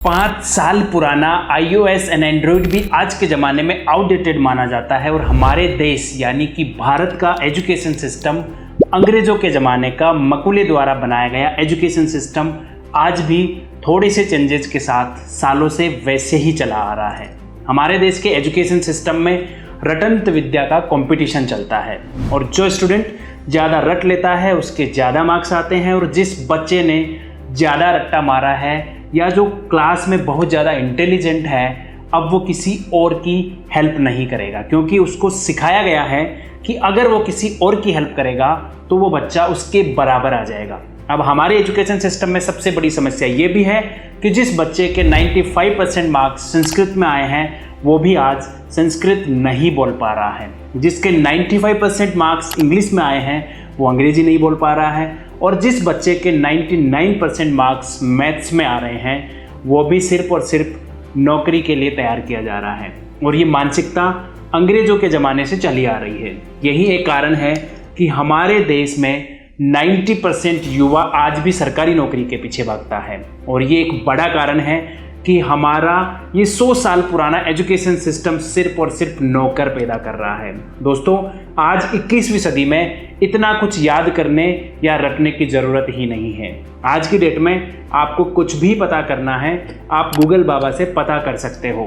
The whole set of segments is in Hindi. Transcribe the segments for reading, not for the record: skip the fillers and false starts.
5 साल पुराना iOS एंड एंड्रॉयड भी आज के ज़माने में आउटडेटेड माना जाता है और हमारे देश यानी कि भारत का एजुकेशन सिस्टम अंग्रेज़ों के ज़माने का मकुले द्वारा बनाया गया एजुकेशन सिस्टम आज भी थोड़े से चेंजेस के साथ सालों से वैसे ही चला आ रहा है। हमारे देश के एजुकेशन सिस्टम में रटंत विद्या का कंपटीशन चलता है और जो स्टूडेंट ज़्यादा रट लेता है उसके ज़्यादा मार्क्स आते हैं और जिस बच्चे ने ज़्यादा रट्टा मारा है या जो क्लास में बहुत ज़्यादा इंटेलिजेंट है अब वो किसी और की हेल्प नहीं करेगा, क्योंकि उसको सिखाया गया है कि अगर वो किसी और की हेल्प करेगा तो वो बच्चा उसके बराबर आ जाएगा। अब हमारे एजुकेशन सिस्टम में सबसे बड़ी समस्या ये भी है कि जिस बच्चे के 95% मार्क्स संस्कृत में आए हैं वो भी आज संस्कृत नहीं बोल पा रहा है, जिसके 95% मार्क्स इंग्लिश में आए हैं वो अंग्रेजी नहीं बोल पा रहा है और जिस बच्चे के 99% मार्क्स मैथ्स में आ रहे हैं वो भी सिर्फ और सिर्फ नौकरी के लिए तैयार किया जा रहा है। और ये मानसिकता अंग्रेज़ों के ज़माने से चली आ रही है। यही एक कारण है कि हमारे देश में 90% युवा आज भी सरकारी नौकरी के पीछे भागता है और ये एक बड़ा कारण है कि हमारा ये 100 साल पुराना एजुकेशन सिस्टम सिर्फ और सिर्फ नौकर पैदा कर रहा है। दोस्तों, आज 21वीं सदी में इतना कुछ याद करने या रटने की ज़रूरत ही नहीं है। आज की डेट में आपको कुछ भी पता करना है आप गूगल बाबा से पता कर सकते हो।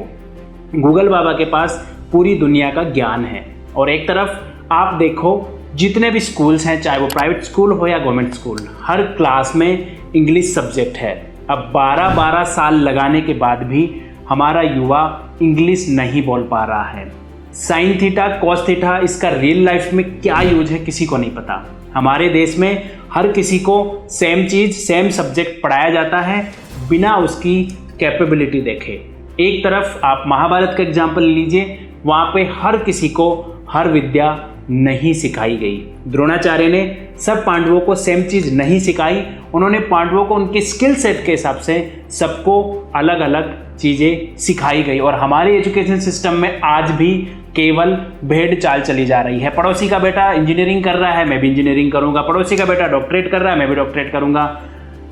गूगल बाबा के पास पूरी दुनिया का ज्ञान है और एक तरफ आप देखो जितने भी स्कूल्स हैं, चाहे वो प्राइवेट स्कूल हो या गवर्नमेंट स्कूल, हर क्लास में इंग्लिश सब्जेक्ट है। अब 12-12 साल लगाने के बाद भी हमारा युवा इंग्लिश नहीं बोल पा रहा है। साइन थीटा कॉस थीटा इसका रियल लाइफ में क्या यूज है किसी को नहीं पता। हमारे देश में हर किसी को सेम चीज़ सेम सब्जेक्ट पढ़ाया जाता है बिना उसकी कैपेबिलिटी देखे। एक तरफ आप महाभारत का एग्जाम्पल लीजिए, वहाँ पे हर किसी को हर विद्या नहीं सिखाई गई। द्रोणाचार्य ने सब पांडवों को सेम चीज़ नहीं सिखाई, उन्होंने पांडवों को उनके स्किल सेट के हिसाब से सबको अलग अलग चीज़ें सिखाई गई। और हमारे एजुकेशन सिस्टम में आज भी केवल भेड़ चाल चली जा रही है। पड़ोसी का बेटा इंजीनियरिंग कर रहा है, मैं भी इंजीनियरिंग करूँगा, पड़ोसी का बेटा डॉक्टरेट कर रहा है, मैं भी डॉक्टरेट करूँगा।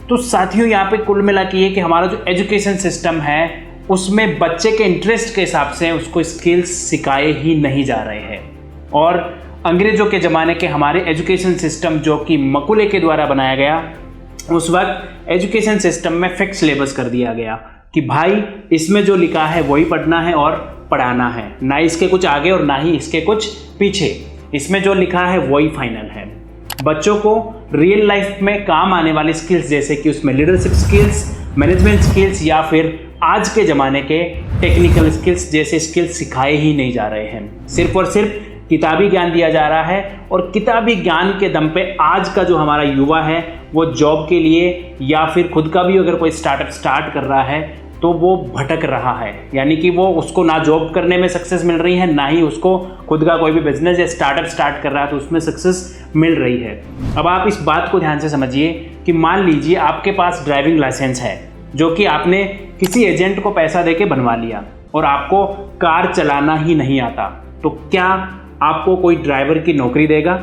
तो साथियों, यहाँ पे कुल मिला के ये कि हमारा जो एजुकेशन सिस्टम है उसमें बच्चे के इंटरेस्ट के हिसाब से उसको स्किल्स सिखाए ही नहीं जा रहे हैं। और अंग्रेज़ों के ज़माने के हमारे एजुकेशन सिस्टम जो कि मकुले के द्वारा बनाया गया, उस वक्त एजुकेशन सिस्टम में फिक्स सिलेबस कर दिया गया कि भाई इसमें जो लिखा है वही पढ़ना है और पढ़ाना है, ना इसके कुछ आगे और ना ही इसके कुछ पीछे, इसमें जो लिखा है वही फाइनल है। बच्चों को रियल लाइफ में काम आने वाली स्किल्स जैसे कि उसमें लीडरशिप स्किल्स, मैनेजमेंट स्किल्स या फिर आज के ज़माने के टेक्निकल स्किल्स जैसे स्किल्स सिखाए ही नहीं जा रहे हैं। सिर्फ और सिर्फ किताबी ज्ञान दिया जा रहा है और किताबी ज्ञान के दम पे आज का जो हमारा युवा है वो जॉब के लिए या फिर खुद का भी अगर कोई स्टार्टअप स्टार्ट कर रहा है तो वो भटक रहा है, यानी कि वो उसको ना जॉब करने में सक्सेस मिल रही है ना ही उसको खुद का कोई भी बिजनेस या स्टार्टअप स्टार्ट कर रहा है तो उसमें सक्सेस मिल रही है। अब आप इस बात को ध्यान से समझिए कि मान लीजिए आपके पास ड्राइविंग लाइसेंस है जो कि आपने किसी एजेंट को पैसा दे के बनवा लिया और आपको कार चलाना ही नहीं आता, तो क्या आपको कोई ड्राइवर की नौकरी देगा?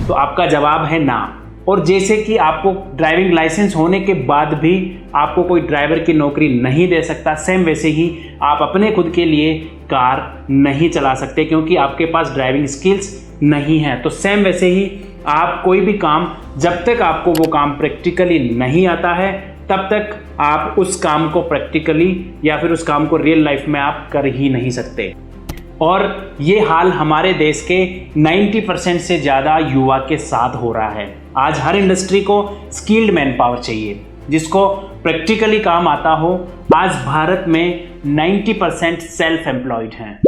तो आपका जवाब है ना। और जैसे कि आपको ड्राइविंग लाइसेंस होने के बाद भी आपको कोई ड्राइवर की नौकरी नहीं दे सकता, सेम वैसे ही आप अपने खुद के लिए कार नहीं चला सकते क्योंकि आपके पास ड्राइविंग स्किल्स नहीं है। तो सेम वैसे ही आप कोई भी काम जब तक आपको वो काम प्रैक्टिकली नहीं आता है तब तक आप उस काम को प्रैक्टिकली या फिर उस काम को रियल लाइफ में आप कर ही नहीं सकते। और ये हाल हमारे देश के 90% से ज़्यादा युवा के साथ हो रहा है। आज हर इंडस्ट्री को स्किल्ड मैन पावर चाहिए जिसको प्रैक्टिकली काम आता हो। आज भारत में 90% सेल्फ एम्प्लॉयड हैं,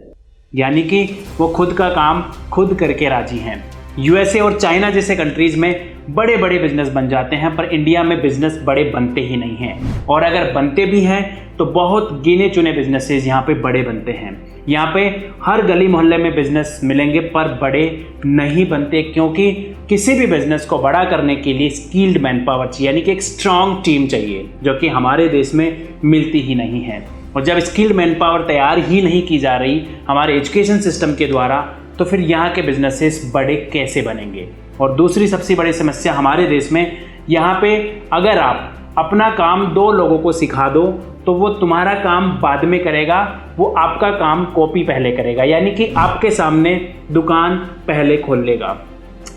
यानी कि वो खुद का काम खुद करके राजी हैं। यूएसए और चाइना जैसे कंट्रीज़ में बड़े बड़े बिजनेस बन जाते हैं पर इंडिया में बिजनेस बड़े बनते ही नहीं हैं, और अगर बनते भी हैं तो बहुत गिने चुने बिजनेसेस यहाँ पे बड़े बनते हैं। यहाँ पे हर गली मोहल्ले में बिजनेस मिलेंगे पर बड़े नहीं बनते, क्योंकि किसी भी बिजनेस को बड़ा करने के लिए स्किल्ड मैन पावर चाहिए, यानी कि एक स्ट्रांग टीम चाहिए जो कि हमारे देश में मिलती ही नहीं है। और जब स्किल्ड मैन पावर तैयार ही नहीं की जा रही हमारे एजुकेशन सिस्टम के द्वारा तो फिर यहाँ के बिजनेसेस बड़े कैसे बनेंगे। और दूसरी सबसे बड़ी समस्या हमारे देश में, यहाँ पे अगर आप अपना काम 2 लोगों को सिखा दो तो वो तुम्हारा काम बाद में करेगा, वो आपका काम कॉपी पहले करेगा, यानी कि आपके सामने दुकान पहले खोल लेगा।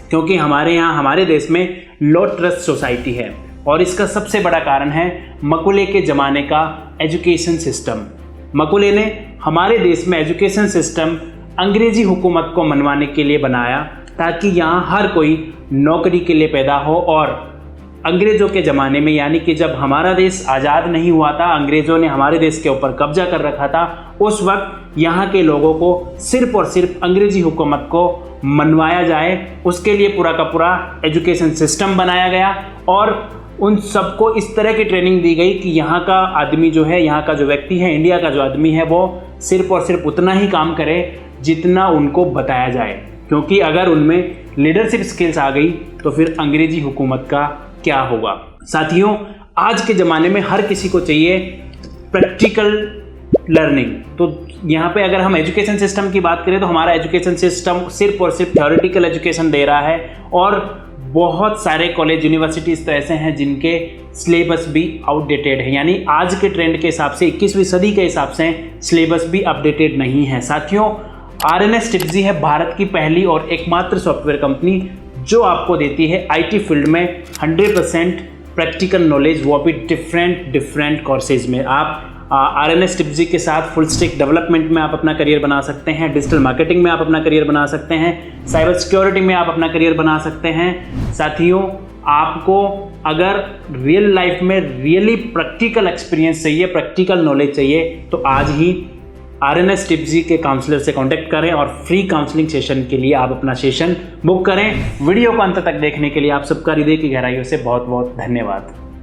क्योंकि हमारे यहाँ, हमारे देश में लो ट्रस्ट सोसाइटी है और इसका सबसे बड़ा कारण है मकुले के ज़माने का एजुकेशन सिस्टम। मकुले ने हमारे देश में एजुकेशन सिस्टम अंग्रेजी हुकूमत को मनवाने के लिए बनाया ताकि यहाँ हर कोई नौकरी के लिए पैदा हो। और अंग्रेज़ों के ज़माने में, यानी कि जब हमारा देश आज़ाद नहीं हुआ था, अंग्रेज़ों ने हमारे देश के ऊपर कब्जा कर रखा था, उस वक्त यहाँ के लोगों को सिर्फ़ और सिर्फ अंग्रेज़ी हुकूमत को मनवाया जाए, उसके लिए पूरा का पूरा एजुकेशन सिस्टम बनाया गया और उन सबको इस तरह की ट्रेनिंग दी गई कि यहाँ का आदमी जो है, यहाँ का जो व्यक्ति है, इंडिया का जो आदमी है, वो सिर्फ़ और सिर्फ उतना ही काम करे जितना उनको बताया जाए। क्योंकि अगर उनमें लीडरशिप स्किल्स आ गई तो फिर अंग्रेजी हुकूमत का क्या होगा। साथियों, आज के ज़माने में हर किसी को चाहिए प्रैक्टिकल लर्निंग। तो यहाँ पे अगर हम एजुकेशन सिस्टम की बात करें तो हमारा एजुकेशन सिस्टम सिर्फ और सिर्फ थ्योरेटिकल एजुकेशन दे रहा है और बहुत सारे कॉलेज यूनिवर्सिटीज़ तो ऐसे हैं जिनके सिलेबस भी आउटडेटेड है, यानी आज के ट्रेंड के हिसाब से 21वीं सदी के हिसाब से सिलेबस भी अपडेटेड नहीं है। साथियों, RNS टिप्जी है भारत की पहली और एकमात्र सॉफ्टवेयर कंपनी जो आपको देती है IT फील्ड में 100% प्रैक्टिकल नॉलेज, वो भी डिफरेंट कोर्सेज में। आप RNS टिप्जी के साथ फुल स्टैक डेवलपमेंट में आप अपना करियर बना सकते हैं, डिजिटल मार्केटिंग में आप अपना करियर बना सकते हैं, साइबर सिक्योरिटी में आप अपना करियर बना सकते हैं। साथियों, आपको अगर रियल लाइफ में रियली प्रैक्टिकल एक्सपीरियंस चाहिए, प्रैक्टिकल नॉलेज चाहिए, तो आज ही RNS टिप्जी के काउंसलर से कांटेक्ट करें और फ्री काउंसलिंग सेशन के लिए आप अपना सेशन बुक करें। वीडियो को अंत तक देखने के लिए आप सबका हृदय की गहराइयों से बहुत बहुत धन्यवाद।